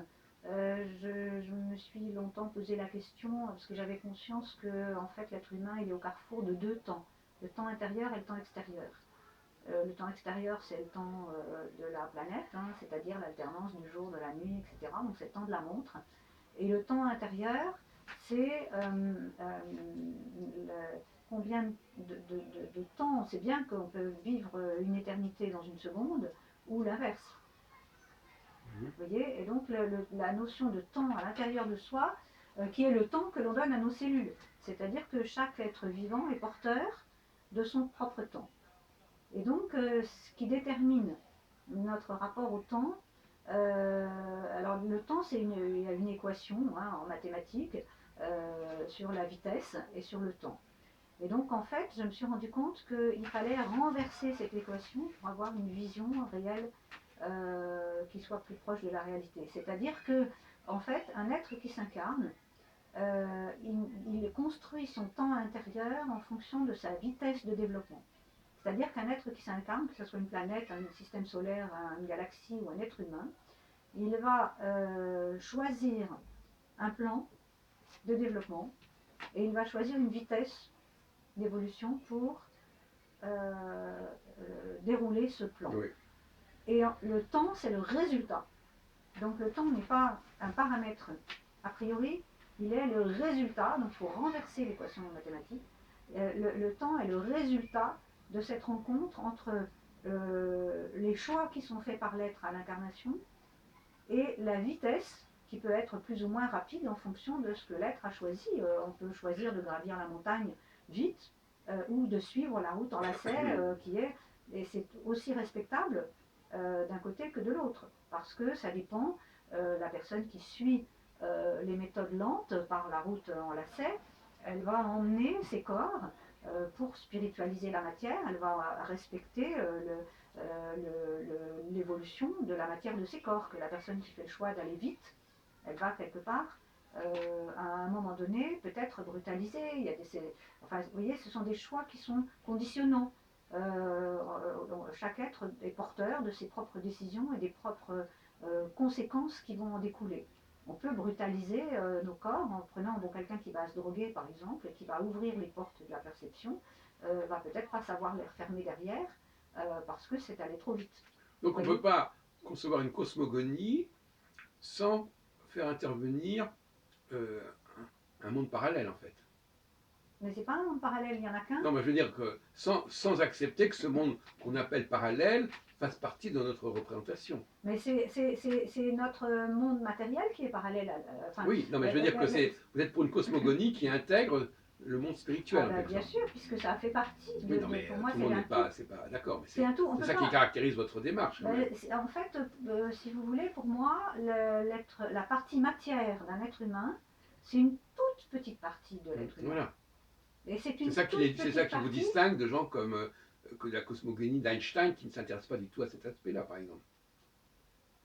Je me suis longtemps posé la question parce que j'avais conscience que en fait l'être humain il est au carrefour de deux temps, le temps intérieur et le temps extérieur. Le temps extérieur c'est le temps de la planète, hein, c'est-à-dire l'alternance du jour, de la nuit, etc. Donc c'est le temps de la montre. Et le temps intérieur c'est combien de temps. C'est bien qu'on peut vivre une éternité dans une seconde ou l'inverse. Vous voyez. Et donc la notion de temps à l'intérieur de soi, qui est le temps que l'on donne à nos cellules. C'est-à-dire que chaque être vivant est porteur de son propre temps. Et donc ce qui détermine notre rapport au temps, alors le temps, il y a une équation hein, en mathématiques sur la vitesse et sur le temps. Et donc en fait, je me suis rendu compte qu'il fallait renverser cette équation pour avoir une vision réelle qui soit plus proche de la réalité. C'est-à-dire que, en fait, un être qui s'incarne, il construit son temps intérieur en fonction de sa vitesse de développement. C'est-à-dire qu'un être qui s'incarne, que ce soit une planète, un système solaire, une galaxie ou un être humain, il va choisir un plan de développement et il va choisir une vitesse d'évolution pour dérouler ce plan. Oui. Et le temps, c'est le résultat. Donc le temps n'est pas un paramètre a priori, il est le résultat, donc il faut renverser l'équation mathématique. Le temps est le résultat de cette rencontre entre les choix qui sont faits par l'être à l'incarnation et la vitesse qui peut être plus ou moins rapide en fonction de ce que l'être a choisi. On peut choisir de gravir la montagne vite ou de suivre la route en lacet qui est, et c'est aussi respectable d'un côté que de l'autre, parce que ça dépend, la personne qui suit les méthodes lentes par la route en lacet, elle va emmener ses corps pour spiritualiser la matière, elle va respecter l'évolution de la matière de ses corps, que la personne qui fait le choix d'aller vite, elle va quelque part, à un moment donné, peut-être brutaliser. Il y a enfin, vous voyez, ce sont des choix qui sont conditionnants. Chaque être est porteur de ses propres décisions et des propres conséquences qui vont en découler. On peut brutaliser nos corps en prenant quelqu'un qui va se droguer par exemple et qui va ouvrir les portes de la perception, va peut-être pas savoir les refermer derrière parce que c'est allé trop vite. Donc on ne peut pas concevoir une cosmogonie sans faire intervenir euh, un monde parallèle en fait. Mais c'est pas un monde parallèle, il y en a qu'un. Non, mais je veux dire que sans accepter que ce monde qu'on appelle parallèle fasse partie de notre représentation. Mais c'est notre monde matériel qui est parallèle. Enfin, Oui, non, mais je veux dire que vous êtes pour une cosmogonie qui intègre le monde spirituel. Ah, bien sûr, puisque ça fait partie oui, non, mais pour moi, tout le monde n'est pas, d'accord, mais c'est un tout. C'est ça qui caractérise votre démarche. En fait, si vous voulez, pour moi, la partie matière d'un être humain, c'est une toute petite partie de l'être humain. Voilà. Et c'est ça qui vous distingue de gens comme que la cosmogonie d'Einstein qui ne s'intéresse pas du tout à cet aspect-là, par exemple.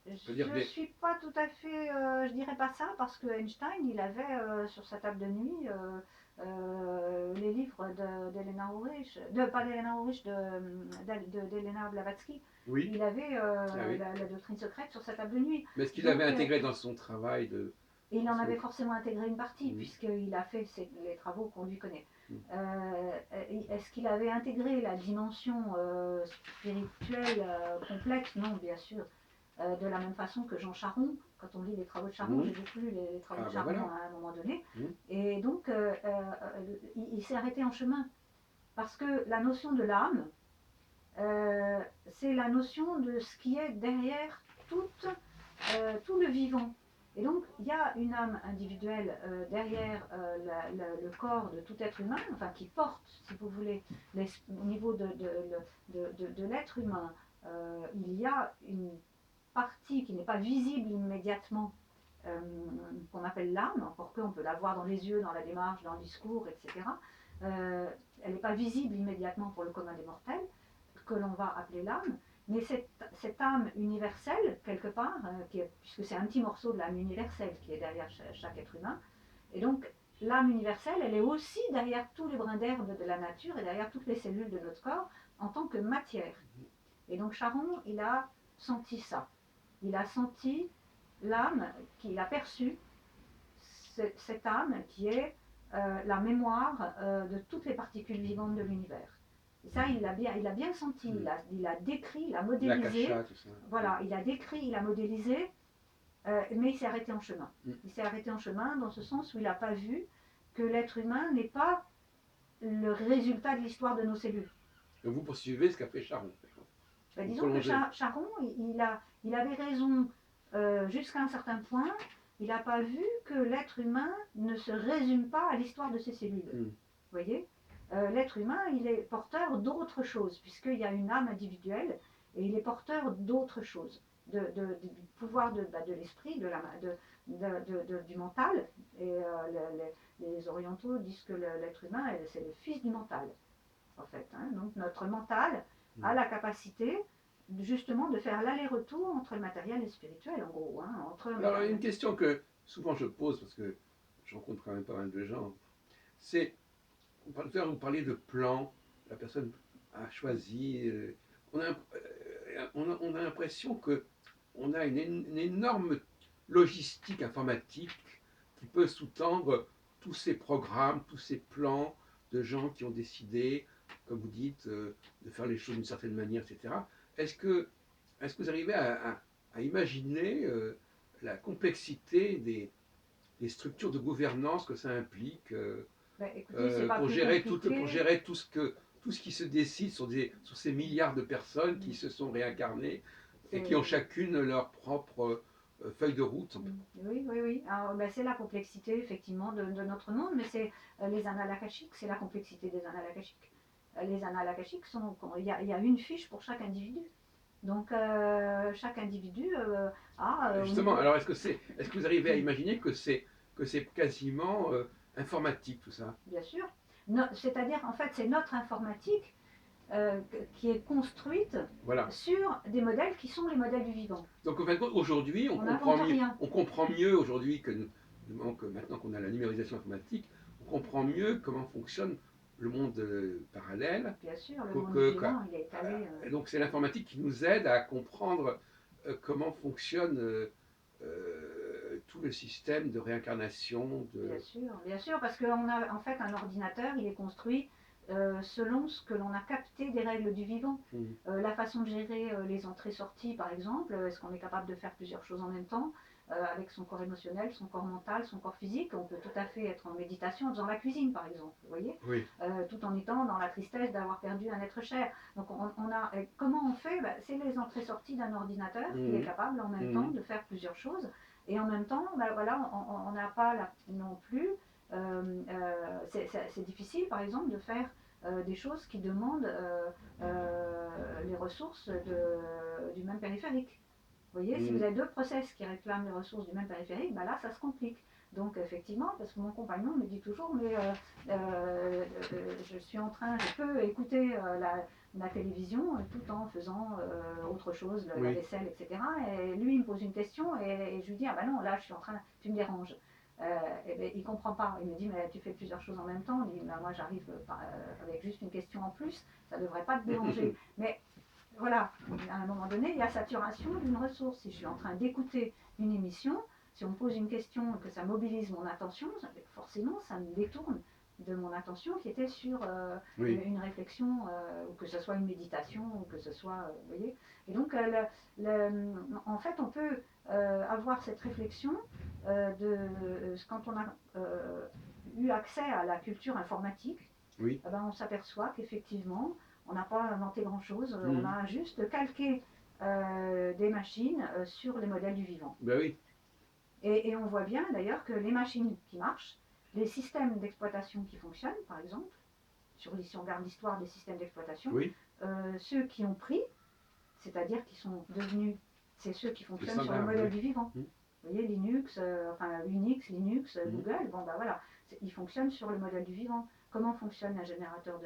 Je ne suis pas tout à fait, je dirais pas ça, parce que Einstein, il avait sur sa table de nuit les livres d'Elena Ulrich, pas d'Elena Ulrich, d'Elena Blavatsky. Oui. Il avait la doctrine secrète sur sa table de nuit. Mais est-ce qu'il avait intégré dans son travail de... Et il en avait forcément intégré une partie, puisqu'il a fait les travaux qu'on lui connaît. Est-ce qu'il avait intégré la dimension spirituelle complexe? Non, bien sûr. De la même façon que Jean Charron, quand on lit les travaux de Charron, j'ai beaucoup lu les travaux de Charron à un moment donné, et donc il s'est arrêté en chemin, parce que la notion de l'âme, c'est la notion de ce qui est derrière tout le vivant. Et donc, il y a une âme individuelle derrière le corps de tout être humain, enfin qui porte, si vous voulez, au niveau de l'être humain, il y a une partie qui n'est pas visible immédiatement, qu'on appelle l'âme, encore qu'on peut la voir dans les yeux, dans la démarche, dans le discours, etc. Elle n'est pas visible immédiatement pour le commun des mortels, que l'on va appeler l'âme, mais cette âme universelle, quelque part, puisque c'est un petit morceau de l'âme universelle qui est derrière chaque être humain, et donc l'âme universelle, elle est aussi derrière tous les brins d'herbe de la nature et derrière toutes les cellules de notre corps en tant que matière. Et donc Charron, il a senti ça. Il a senti l'âme, qu'il a perçu, cette âme qui est la mémoire de toutes les particules vivantes de l'univers. Et ça, il l'a bien senti, il a décrit, il a modélisé. Tout ça. Voilà, il a décrit, il a modélisé, mais il s'est arrêté en chemin. Il s'est arrêté en chemin dans ce sens où il n'a pas vu que l'être humain n'est pas le résultat de l'histoire de nos cellules. Donc vous poursuivez ce qu'a fait Charron. Disons que Charron, il avait raison jusqu'à un certain point. Il n'a pas vu que l'être humain ne se résume pas à l'histoire de ses cellules. Vous voyez, l'être humain, il est porteur d'autre chose, puisqu'il y a une âme individuelle, et il est porteur d'autre chose, du pouvoir de l'esprit, du mental. Et les orientaux disent que l'être humain, c'est le fils du mental, en fait. Donc notre mental a la capacité justement de faire l'aller-retour entre le matériel et le spirituel, en gros. Alors, une question que souvent je pose, parce que je rencontre quand même pas mal de gens, c'est, vous parlez de plan, la personne a choisi, on a l'impression qu'on a une énorme logistique informatique qui peut sous-tendre tous ces programmes, tous ces plans de gens qui ont décidé, comme vous dites, de faire les choses d'une certaine manière, etc. Est-ce que vous arrivez à imaginer la complexité des structures de gouvernance que ça implique pour gérer tout ce qui se décide sur ces milliards de personnes qui se sont réincarnées et qui ont chacune leur propre feuille de route? Oui. Alors, c'est la complexité effectivement de notre monde, mais c'est les annales akashiques, c'est la complexité des annales akashiques. Les annales akashiques, il y a une fiche pour chaque individu. Donc chaque individu a... Justement, alors est-ce que vous arrivez à imaginer que c'est quasiment informatique tout ça? Bien sûr. C'est-à-dire, en fait, c'est notre informatique qui est construite Voilà. sur des modèles qui sont les modèles du vivant. Donc en fin de compte, aujourd'hui, On n'invente rien. on comprend mieux aujourd'hui que maintenant qu'on a la numérisation informatique, on comprend mieux comment fonctionne le monde parallèle. Bien sûr, le monde du vivant, il est étalé. Donc c'est l'informatique qui nous aide à comprendre comment fonctionne tout le système de réincarnation. Bien sûr, parce qu'on a en fait un ordinateur, il est construit selon ce que l'on a capté des règles du vivant. La façon de gérer les entrées-sorties, par exemple, est-ce qu'on est capable de faire plusieurs choses en même temps avec son corps émotionnel, son corps mental, son corps physique. On peut tout à fait être en méditation en faisant la cuisine, par exemple, vous voyez, oui. Tout en étant dans la tristesse d'avoir perdu un être cher. Donc comment on fait, c'est les entrées-sorties d'un ordinateur qui est capable en même temps de faire plusieurs choses. Et en même temps, voilà, on n'a pas non plus. C'est difficile, par exemple, de faire des choses qui demandent les ressources du même périphérique. Vous voyez, si vous avez deux process qui réclament les ressources du même périphérique, là, ça se complique. Donc, effectivement, parce que mon compagnon me dit toujours, mais je suis en train, je peux écouter la télévision tout en faisant autre chose, la vaisselle, etc. Et lui, il me pose une question et je lui dis, ah non, là, je suis en train, tu me déranges. Et ben, il ne comprend pas. Il me dit, mais tu fais plusieurs choses en même temps. Il dit, moi, j'arrive avec juste une question en plus, ça ne devrait pas te déranger. Mais voilà, à un moment donné, il y a saturation d'une ressource. Si je suis en train d'écouter une émission, si on me pose une question et que ça mobilise mon attention, forcément, ça me détourne de mon attention qui était sur une réflexion, ou que ce soit une méditation, ou que ce soit, vous voyez. Et donc, en fait, on peut avoir cette réflexion quand on a eu accès à la culture informatique, on s'aperçoit qu'effectivement, on n'a pas inventé grand-chose, on a juste calqué des machines sur les modèles du vivant. Ben oui. Et on voit bien d'ailleurs que les machines qui marchent, les systèmes d'exploitation qui fonctionnent, par exemple, si on regarde l'histoire des systèmes d'exploitation, ceux qui ont pris, c'est-à-dire qui sont devenus, c'est ceux qui fonctionnent sur le modèle du vivant. Vous voyez, Linux, Unix, Linux, Google, voilà, ils fonctionnent sur le modèle du vivant. Comment fonctionne un générateur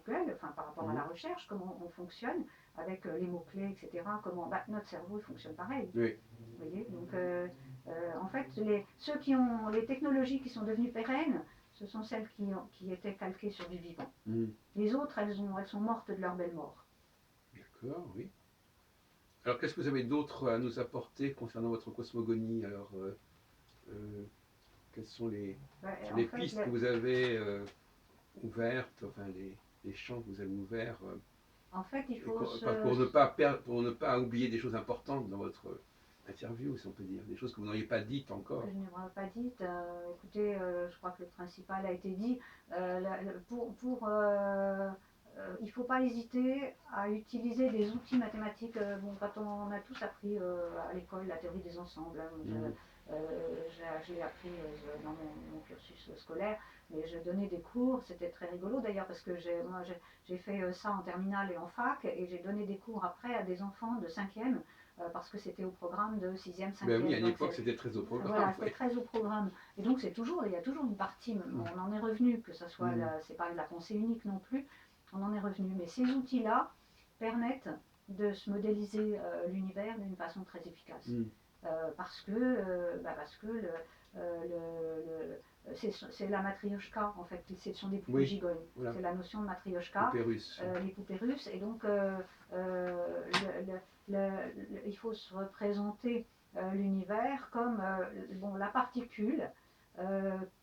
Google, par rapport à la recherche, comment on fonctionne avec les mots-clés, etc. Comment notre cerveau fonctionne pareil. Oui. Vous voyez, donc en fait, les technologies qui sont devenues pérennes, ce sont celles qui étaient calquées sur du vivant. Les autres, elles sont mortes de leur belle mort. D'accord, oui. Alors, qu'est-ce que vous avez d'autre à nous apporter concernant votre cosmogonie? Alors, quelles sont les pistes que vous avez ouvertes, enfin les champs que vous avez ouverts en fait, il faut pour ne pas oublier des choses importantes dans votre interview, si on peut dire, des choses que vous n'auriez pas dites encore. Que je n'aurais pas dites. Écoutez, je crois que le principal a été dit. Il ne faut pas hésiter à utiliser des outils mathématiques. Quand on a tous appris à l'école la théorie des ensembles, je l'ai appris dans mon cursus scolaire, mais je donnais des cours, c'était très rigolo d'ailleurs parce que j'ai fait ça en terminale et en fac, et j'ai donné des cours après à des enfants de 5e, parce que c'était au programme de 6e, 5e. Ben oui, à l'époque c'était très au programme. Voilà, c'était très au programme. Et donc il y a toujours une partie, on en est revenu, que ça soit, c'est pas la pensée unique non plus, on en est revenu. Mais ces outils-là permettent de se modéliser l'univers d'une façon très efficace. Parce que c'est la matrioshka, en fait, ce sont des poupées gigognes. Voilà. C'est la notion de matrioshka, les poupées russes. Et donc, il faut se représenter l'univers comme la particule,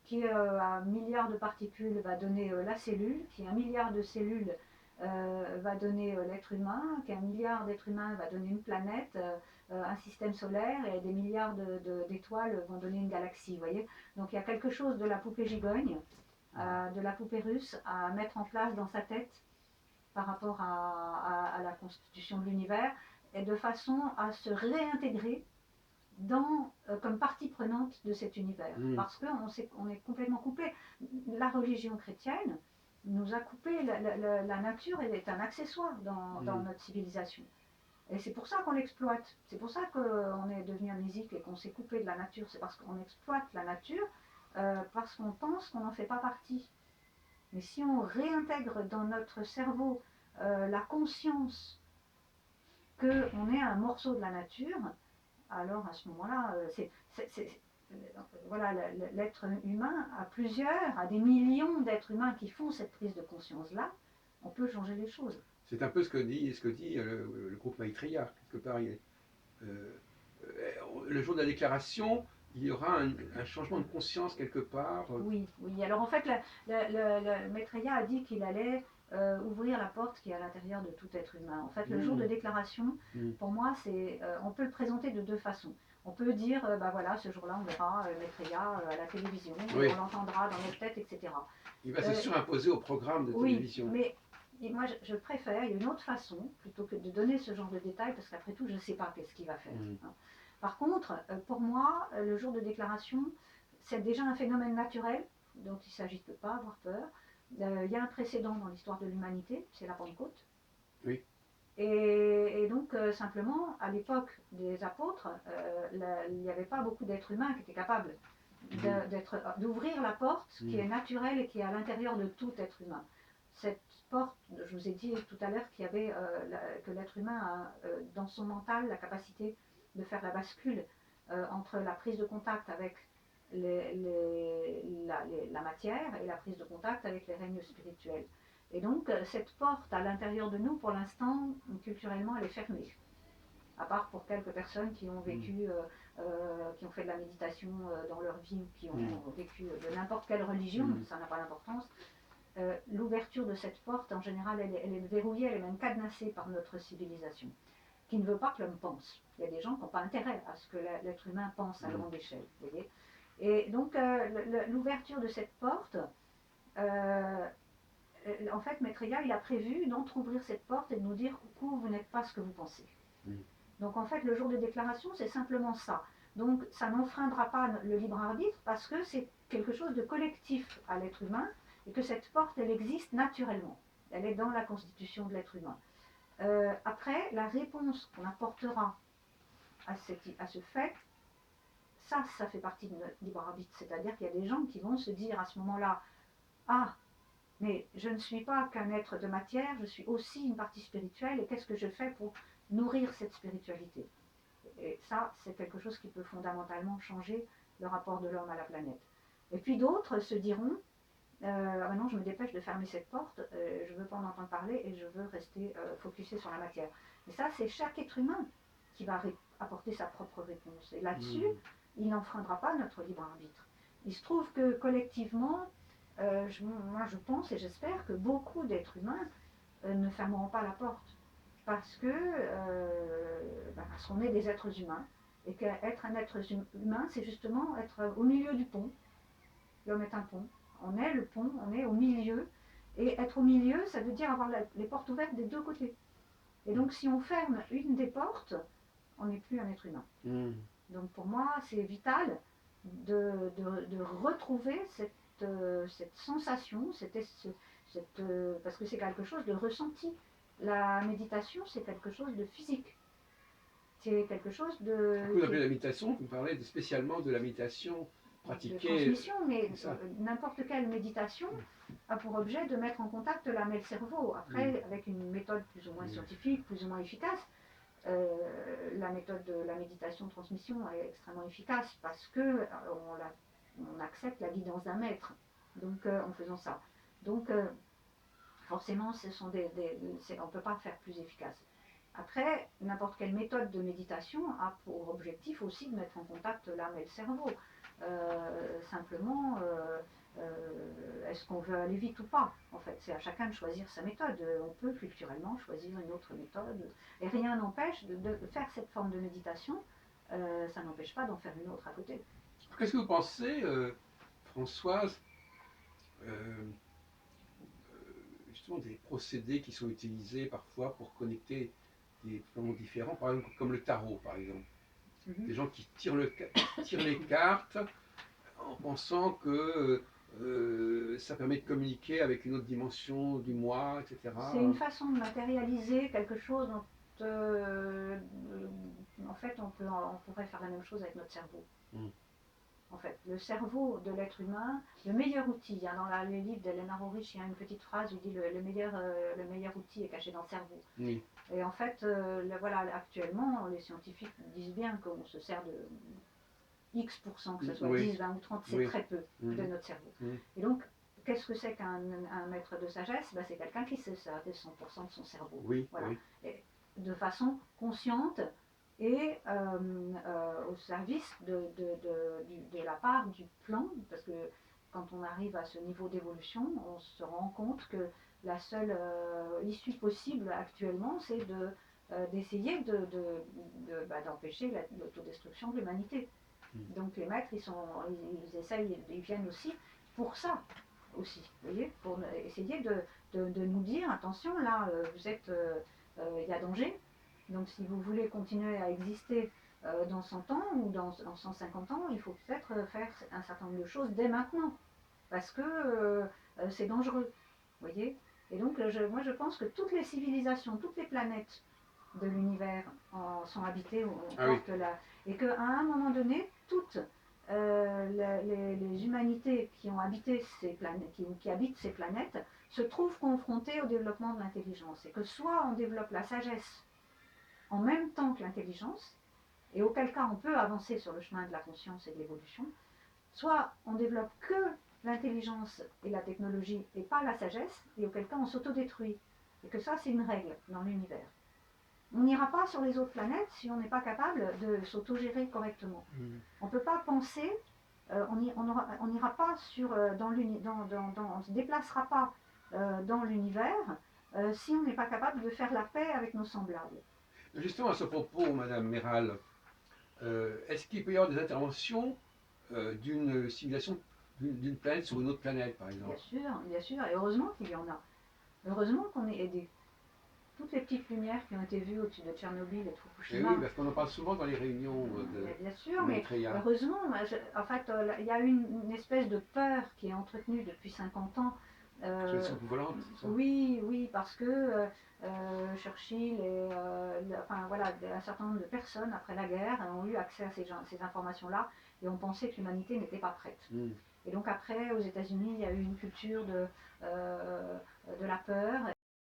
qui a un milliard de particules va donner la cellule, qui a un milliard de cellules va donner l'être humain, qui a un milliard d'êtres humains va donner une planète, un système solaire, et des milliards d'étoiles vont donner une galaxie, vous voyez. Donc il y a quelque chose de la poupée gigogne, de la poupée russe à mettre en place dans sa tête par rapport à la constitution de l'univers, et de façon à se réintégrer comme partie prenante de cet univers. Parce qu'on est complètement coupé. La religion chrétienne nous a coupé, la nature est un accessoire dans notre civilisation. Et c'est pour ça qu'on l'exploite. C'est pour ça qu'on est devenu amnésique et qu'on s'est coupé de la nature. C'est parce qu'on exploite la nature parce qu'on pense qu'on n'en fait pas partie. Mais si on réintègre dans notre cerveau la conscience qu'on est un morceau de la nature, alors à ce moment-là, voilà, l'être humain a plusieurs, a des millions d'êtres humains qui font cette prise de conscience-là, on peut changer les choses. C'est un peu ce que dit le groupe Maitreya, quelque part. Le jour de la déclaration, il y aura un changement de conscience quelque part. Oui, oui. Alors en fait, Maitreya a dit qu'il allait ouvrir la porte qui est à l'intérieur de tout être humain. En fait, le jour de déclaration, pour moi, on peut le présenter de deux façons. On peut dire, bah voilà, ce jour-là, on verra Maitreya à la télévision, Oui. on l'entendra dans notre tête, etc. Il va se surimposer au programme de télévision. Oui, mais moi, je préfère, il y a une autre façon, plutôt que de donner ce genre de détails, parce qu'après tout, je ne sais pas qu'est-ce qu'il va faire. Hein. Par contre, pour moi, le jour de déclaration, c'est déjà un phénomène naturel, dont il ne s'agit de ne pas avoir peur. Il y a un précédent dans l'histoire de l'humanité, c'est la Pentecôte. Oui. Et donc, simplement, à l'époque des apôtres, il n'y avait pas beaucoup d'êtres humains qui étaient capables d'ouvrir la porte qui est naturelle et qui est à l'intérieur de tout être humain. Cette porte, je vous ai dit tout à l'heure qu'il y avait, que l'être humain a dans son mental la capacité de faire la bascule entre la prise de contact avec la matière et la prise de contact avec les règnes spirituels. Et donc, cette porte à l'intérieur de nous, pour l'instant, culturellement, elle est fermée. À part pour quelques personnes qui ont vécu, qui ont fait de la méditation dans leur vie, ou qui ont vécu de n'importe quelle religion, ça n'a pas d'importance. L'ouverture de cette porte, en général, elle est verrouillée, elle est même cadenassée par notre civilisation, qui ne veut pas que l'homme pense. Il y a des gens qui n'ont pas intérêt à ce que l'être humain pense à grande échelle. Vous voyez. Et donc, l'ouverture de cette porte, en fait, Maitreya, il a prévu d'entrouvrir cette porte et de nous dire « Coucou, vous n'êtes pas ce que vous pensez ». Donc, en fait, le jour de déclaration, c'est simplement ça. Donc, ça n'enfreindra pas le libre arbitre parce que c'est quelque chose de collectif à l'être humain et que cette porte, elle existe naturellement. Elle est dans la constitution de l'être humain. Après, la réponse qu'on apportera à ce fait, ça fait partie de notre libre arbitre. C'est-à-dire qu'il y a des gens qui vont se dire à ce moment-là « Ah, mais je ne suis pas qu'un être de matière, je suis aussi une partie spirituelle, et qu'est-ce que je fais pour nourrir cette spiritualité ?» Et ça, c'est quelque chose qui peut fondamentalement changer le rapport de l'homme à la planète. Et puis d'autres se diront ah ben non, je me dépêche de fermer cette porte, je ne veux pas en entendre parler et je veux rester focusé sur la matière. Et ça, c'est chaque être humain qui va apporter sa propre réponse. Et là-dessus, il n'enfreindra pas notre libre arbitre. Il se trouve que collectivement, moi je pense et j'espère que beaucoup d'êtres humains ne fermeront pas la porte. Parce qu'on est des êtres humains. Et qu'être un être humain, c'est justement être au milieu du pont. L'homme est un pont. On est le pont, on est au milieu. Et être au milieu, ça veut dire avoir les portes ouvertes des deux côtés. Et donc si on ferme une des portes, on n'est plus un être humain. Donc pour moi, c'est vital de retrouver cette sensation, parce que c'est quelque chose de ressenti. La méditation, c'est quelque chose de physique. C'est quelque chose de... Vous appelez la méditation, vous parlez spécialement de la méditation pratiquée... De transmission, mais n'importe quelle méditation a pour objet de mettre en contact l'âme et le cerveau. Après, avec une méthode plus ou moins scientifique, plus ou moins efficace, la méthode de la méditation de transmission est extrêmement efficace parce que on accepte la guidance d'un maître, donc en faisant ça. Donc forcément, on ne peut pas faire plus efficace. Après, n'importe quelle méthode de méditation a pour objectif aussi de mettre en contact l'âme et le cerveau. Simplement, est-ce qu'on veut aller vite ou pas? En fait, c'est à chacun de choisir sa méthode. On peut culturellement choisir une autre méthode. Et rien n'empêche de faire cette forme de méditation. Ça n'empêche pas d'en faire une autre à côté. Qu'est-ce que vous pensez, Françoise, justement des procédés qui sont utilisés parfois pour connecter des plans différents, par exemple comme le tarot, par exemple. Des gens qui tirent les cartes en pensant que ça permet de communiquer avec une autre dimension du moi, etc. C'est une façon de matérialiser quelque chose dont, en fait, on pourrait faire la même chose avec notre cerveau. en fait. Le cerveau de l'être humain, le meilleur outil, hein, dans les livres d'Elena Rorich, il y a une petite phrase qui dit le meilleur outil est caché dans le cerveau. Oui. Et en fait, voilà, actuellement, les scientifiques disent bien qu'on se sert de X%, que ce soit Oui. 10, 20 ou 30, c'est Oui. très peu de notre cerveau. Et donc, qu'est-ce que c'est qu'un maître de sagesse? Ben, c'est quelqu'un qui se sert de 100% de son cerveau. Oui, Voilà. oui. Et de façon consciente et au service de la part du plan, parce que quand on arrive à ce niveau d'évolution, on se rend compte que la seule issue possible actuellement, c'est d'essayer d'empêcher l'autodestruction de l'humanité. Donc les maîtres, ils essayent, ils viennent aussi pour ça, aussi, vous voyez, pour essayer de nous dire, attention, là, vous êtes, il y a danger, donc si vous voulez continuer à exister dans 100 ans ou dans 150 ans, il faut peut-être faire un certain nombre de choses dès maintenant, parce que c'est dangereux, vous voyez. Et donc, moi je pense que toutes les civilisations, toutes les planètes de l'univers sont habitées, et qu'à un moment donné, toutes les humanités qui ont habité ces planètes, qui habitent ces planètes, se trouvent confrontées au développement de l'intelligence. Et que soit on développe la sagesse en même temps que l'intelligence, et auquel cas on peut avancer sur le chemin de la conscience et de l'évolution, soit on développe que l'intelligence et la technologie et pas la sagesse, et auquel cas on s'autodétruit. Et que ça, c'est une règle dans l'univers. On n'ira pas sur les autres planètes si on n'est pas capable de s'autogérer correctement. On ne peut pas penser, on n'ira pas on ne se déplacera pas dans l'univers si on n'est pas capable de faire la paix avec nos semblables. Justement, à ce propos, Madame Méral, est-ce qu'il peut y avoir des interventions d'une civilisation, d'une planète sur une autre planète, par exemple? Bien sûr, et heureusement qu'il y en a. Heureusement qu'on est aidé. Toutes les petites lumières qui ont été vues au-dessus de Tchernobyl et de Fukushima. Et oui, parce qu'on en parle souvent dans les réunions bien sûr, mais Maitreya. heureusement, en fait, il y a une espèce de peur qui est entretenue depuis 50 ans. Sur les soucoupes volantes, ça? Oui, parce que Churchill et enfin, voilà, un certain nombre de personnes après la guerre ont eu accès à ces informations-là et ont pensé que l'humanité n'était pas prête. Et donc après, aux États-Unis, il y a eu une culture de la peur